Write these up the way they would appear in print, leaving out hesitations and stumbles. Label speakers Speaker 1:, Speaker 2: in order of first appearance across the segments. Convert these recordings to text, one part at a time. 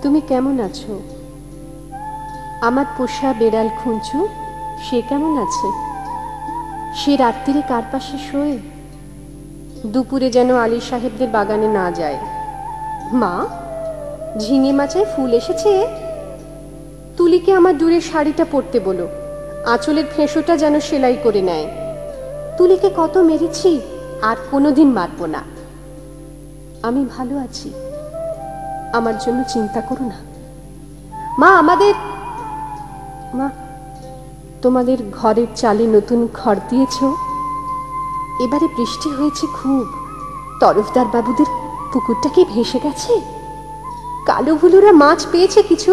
Speaker 1: তুমি কেমন আছো? আমার পোষা বেড়াল খুঁচু সে কেমন আছে? সে রাত্রিরে কার পাশে শোয়? দুপুরে যেন আলী সাহেবদের বাগানে না যায়। মা, ঝিঙে মাচায় ফুল এসেছে। তুলিকে আমার দূরের শাড়িটা পরতে বলো, আঁচলের ফেঁসোটা যেন সেলাই করে নেয়। তুলিকে কত মেরেছি, আর কোনোদিন মারবো না। আমি ভালো আছি, আমার জন্য চিন্তা করো না। মা, মা, তোমাদের ঘরের চালে নতুন খড় দিয়েছ? এবারে বৃষ্টি হয়েছে খুব। তরফদার বাবুদের পুকুরটা কি ভেসে গেছে? কালো ভুলুরা মাছ পেয়েছে কিছু?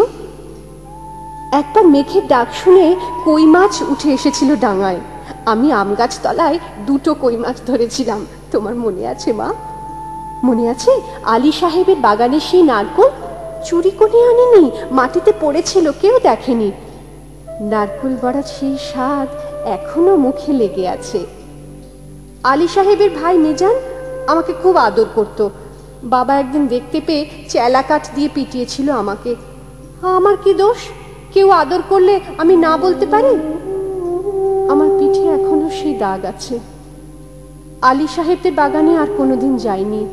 Speaker 1: একবার মেঘের ডাক শুনে কই মাছ উঠে এসেছিল ডাঙায়। আমি আম গাছ তলায় 2টো কই মাছ ধরেছিলাম। তোমার মনে আছে মা? মনে আছে আলী সাহেবের বাগানে সেই নারকোল চুরি করে আনিনি, মাটিতে পড়েছিল, কেউ দেখেনি। নারকোল বড়ার সেই স্বাদ এখনো মুখে লেগে আছে। আলী সাহেবের ভাই মিজান আমাকে খুব আদর করত। বাবা একদিন দেখতে পেয়ে চেলা কাঠ দিয়ে পিটিয়েছিল আমাকে। আমার কি দোষ? কেউ আদর করলে আমি না বলতে পারি? আমার পিঠে এখনো সেই দাগ আছে। আলী সাহেবদের বাগানে আর কোনোদিন যাইনি।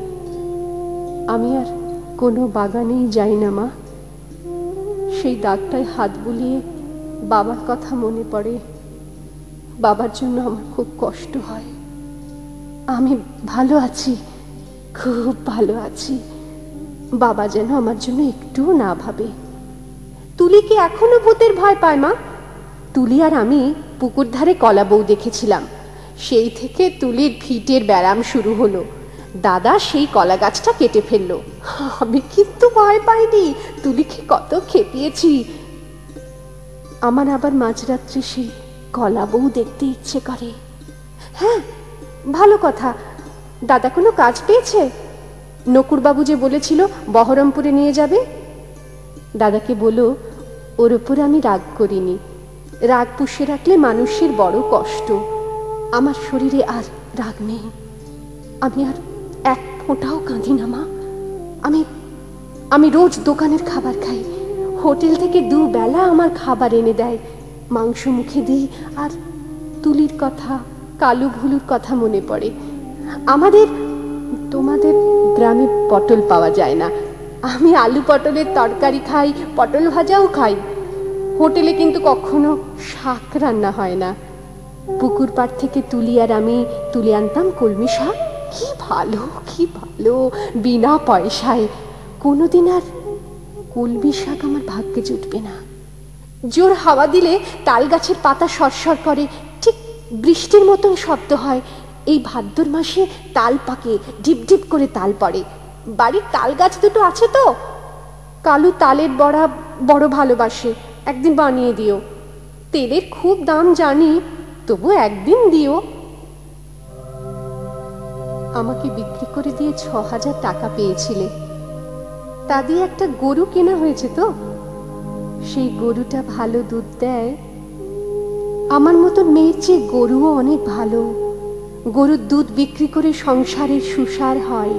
Speaker 1: আমি আর কোনো বাগানেই যাই না মা। সেই দাগটায় হাত বুলিয়ে বাবার কথা মনে পড়ে। বাবার জন্য আমার খুব কষ্ট হয়। আমি ভালো আছি, খুব ভালো আছি। বাবা যেন আমার জন্য একটুও না ভাবে। তুলি কি এখনো ভূতের ভয় পায় মা? তুলি আর আমি পুকুর ধারে কলা বউ দেখেছিলাম। সেই থেকে তুলির ফিটের ব্যারাম শুরু হলো। দাদা সেই কলা গাছটা কেটে ফেললো। আমি কিন্তু ভয় পাইনি, তুলিকে কত খেপিয়েছি। আমার আবার মাঝরাত্রি সেই কলা বউ দেখতে ইচ্ছে করে। হ্যাঁ, ভালো কথা। দাদা কোনো কাজ পেয়েছে? নকুরবাবু যে বলেছিল বহরমপুরে নিয়ে যাবে। দাদাকে বলো ওর উপর আমি রাগ করিনি। রাগ পুষে রাখলে মানুষের বড় কষ্ট। আমার শরীরে আর রাগ নেই। আমি আর এক ফোঁটাও কাঁদি না মা। আমি রোজ দোকানের খাবার খাই। হোটেল থেকে 2 বেলা আমার খাবার এনে দেয়। মাংস মুখে দিই আর তুলির কথা, কালু ভুলুর কথা মনে পড়ে। তোমাদের গ্রামে পটল পাওয়া যায় না। আমি আলু পটলের তরকারি খাই, পটল ভাজাও খাই। হোটেলে কিন্তু কখনো শাক রান্না হয় না। পুকুর পাড় থেকে তুলি আর আমি তুলে আনতাম কলমি শাক। কি ভালো, কি ভালো, বিনা পয়সায়। কোনোদিন আর কলমি শাক আমার ভাগ্যে জুটবে না। জোর হাওয়া দিলে তাল গাছের পাতা সরসর করে, ঠিক বৃষ্টির মতন শব্দ হয়। এই ভাদ্র মাসে তাল পাকে, ঢিপ ঢিপ করে তাল পড়ে। বাড়ির তাল গাছ 2টো আছে তো। কালু তালের বড়া বড় ভালোবাসে। একদিন বানিয়ে দিও। তেলের খুব দাম জানি, তবু একদিন দিও। আমাকে বিক্রি করে দিয়ে 6,000 টাকা পেয়েছিলে। তা দিয়ে একটা গরু কেনা হয়েছে তো। সেই গরুটা ভালো দুধ দেয়। আমার মতো মেয়ের চেয়ে গরুও অনেক ভালো। গরুর দুধ বিক্রি করে সংসারের সুসার হয়।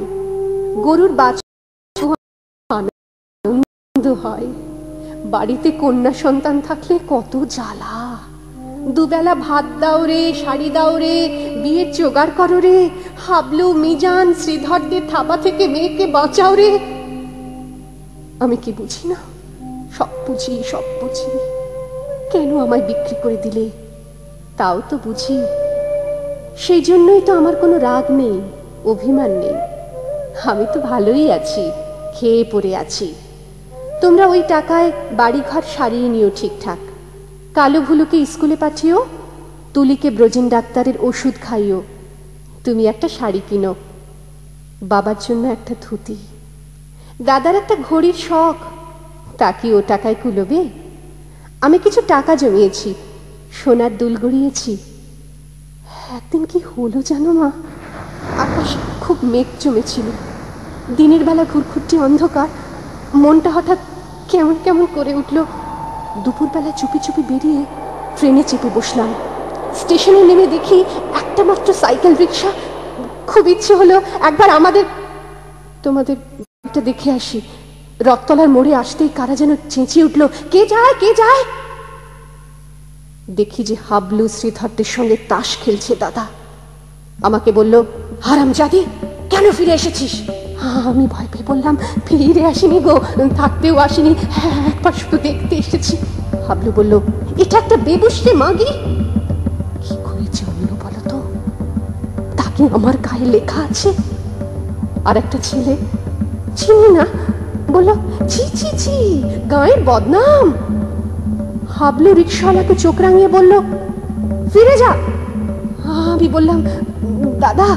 Speaker 1: গরুর বাছুর আনন্দ হয়। বাড়িতে কন্যা সন্তান থাকলে কত জ্বালা। 2 বেলা ভাত দাও রে, শাড়ি দাও রে, বিয়ের জোগাড় করো রে, হাবলু মিজান শ্রীধরদের থাবা থেকে মেয়েকে বাঁচাও রে। আমি কি বুঝি না? সব বুঝি, সব বুঝি। কেন আমায় বিক্রি করে দিলে? তাও তো বুঝি। সেই জন্যই তো আমার কোনো রাগ নেই, অভিমান নেই। আমি তো ভালোই আছি, খেয়ে পড়ে আছি। তোমরা ওই টাকায় বাড়িঘর সারিয়ে নিও ঠিকঠাক। কালো ভুলুকে স্কুলে পাঠিও। তুলিকে ব্রজিন ডাক্তারের ওষুধ খাইও। তুমি একটা শাড়ি কিনো। বাবার জন্য একটা ধুতি। দাদার একটা ঘড়ির শখ, তা কি ও টাকায় কুলোবে? আমি কিছু টাকা জমিয়েছি, সোনার দুল গড়িয়েছি। একদিন কি হলো জানো মা? আকাশে খুব মেঘ জমেছিল। দিনের বেলা ঘুরঘুরটি অন্ধকার। মনটা হঠাৎ কেমন কেমন করে উঠল। দুপুরবেলা চুপি চুপি বেরিয়ে ট্রেনে চেপে বসলাম। স্টেশনে নেমে দেখি একটা মাত্র সাইকেল রিক্সা। খুব ইচ্ছে হলো একবার তোমাদের দেখে আসি। রথতলার মোড়ে আসতেই কারা যেন চেঁচিয়ে উঠল, কে যায়, কে যায়? দেখি যে হাবলু শ্রীধরদের সঙ্গে তাস খেলছে দাদা। আমাকে বলল, হারামজাদি, কেন ফিরে এসেছিস? আমি ভয় পেয়ে বললাম, ফিরে আসিনি গো, থাকতেও আসিনি, একবার শুধু দেখতে এসেছি। হাবলু বলল, এটা একটা বেবুসে মাগি। কি করেছে অন্য বলো তো? তাকে আমার গায়ে লেখা আছে। আর একটা ছেলে, চিনি না, বলল, ছি ছি ছি, গায়ের বদনাম। হাবলু রিক্সাওয়ালাকে চোখ রাঙিয়ে বলল, ফিরে যা। আমি বললাম, দাদা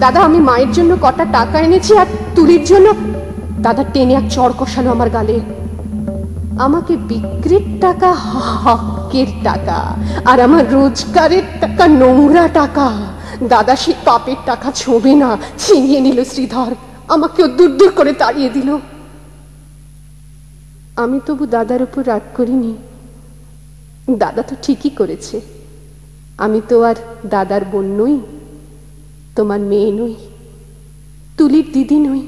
Speaker 1: দাদা, আমি মায়ের জন্য কটা টাকা এনেছি আর তুলির জন্য। দাদা টেনে এক চড় কষালো আমার গালে। আমাকে বিক্রির টাকা হকের টাকা, আর আমার রোজগারের টাকা নোংরা টাকা। দাদা সে পাপের টাকা ছোঁবে না, ছিনিয়ে নিল শ্রীধর। আমাকেও দূর দূর করে তাড়িয়ে দিল। আমি তবু দাদার উপর রাগ করিনি। দাদা তো ঠিকই করেছে। আমি তো আর দাদার বোন নই, তোমার মেয়ে নই, তুলির দিদি নই।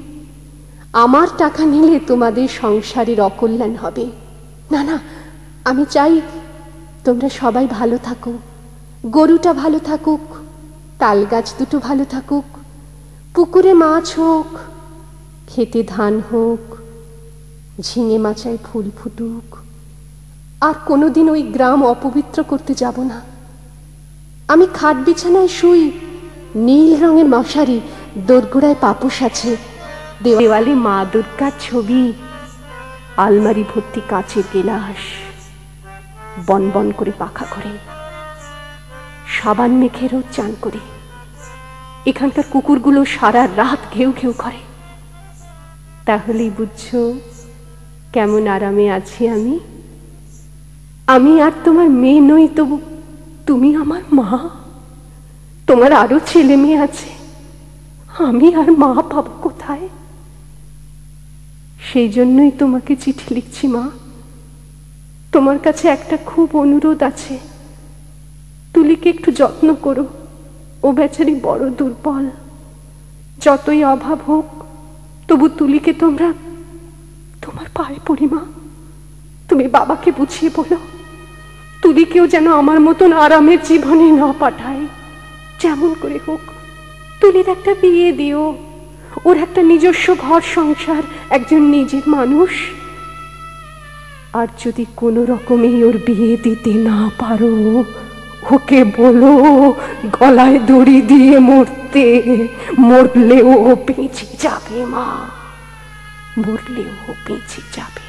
Speaker 1: আমার টাকা নিলে তোমাদের সংসারের অকল্যাণ হবে না। না, আমি চাই তোমরা সবাই ভালো থাকো, গরুটা ভালো থাকুক, তাল গাছ দুটো ভালো থাকুক, পুকুরে মাছ হোক, খেতে ধান হোক, ঝিঙে মাচায় ফুল ফুটুক। আর কোনোদিন ওই গ্রাম অপবিত্র করতে যাব না। আমি খাট বিছানায় শুই, নীল রঙের মশারি, দোরগোড়ায় পাপোশ আছে, দেওয়ালে মা দুর্গার ছবি, আলমারি ভর্তি কাচের গেলাস, বন বন করে পাখা করে, সাবান মেখে রোজ চান করে। এখানকার কুকুরগুলো সারা রাত ঘেউ ঘেউ করে। তাহলেই বুঝছো কেমন আরামে আছি আমি। আমি আর তোমার মেয়ে নই, তবু তুমি আমার মা। তোমার আরো ছেলে মেয়ে আছে, আমি আর মা পাবো কোথায়? সেই জন্যই তোমাকে চিঠি লিখছি মা। তোমার কাছে একটা খুব অনুরোধ আছে, তুলিকে একটু যত্ন করো। ও বেচারি বড় দুর্বল। যতই অভাব হোক, তবু তুলিকে তোমরা তোমার পায়ে পড়ি মা। তুমি বাবাকে বুঝিয়ে বলো, তুলিকেও যেন আমার মতন আরামের জীবনে না পাঠায়। যেমন করে হোক তুলির একটা বিয়ে দিও, ওর একটা নিজস্ব ঘর সংসার, একজন নিজের মানুষ। আর যদি কোনো রকমে ওর বিয়ে দিতে না পারো, ওকে বলো গলায় দড়ি দিয়ে মরতে। মরলেও বেঁচে যাবে মা, মরলেও বেঁচে যাবে।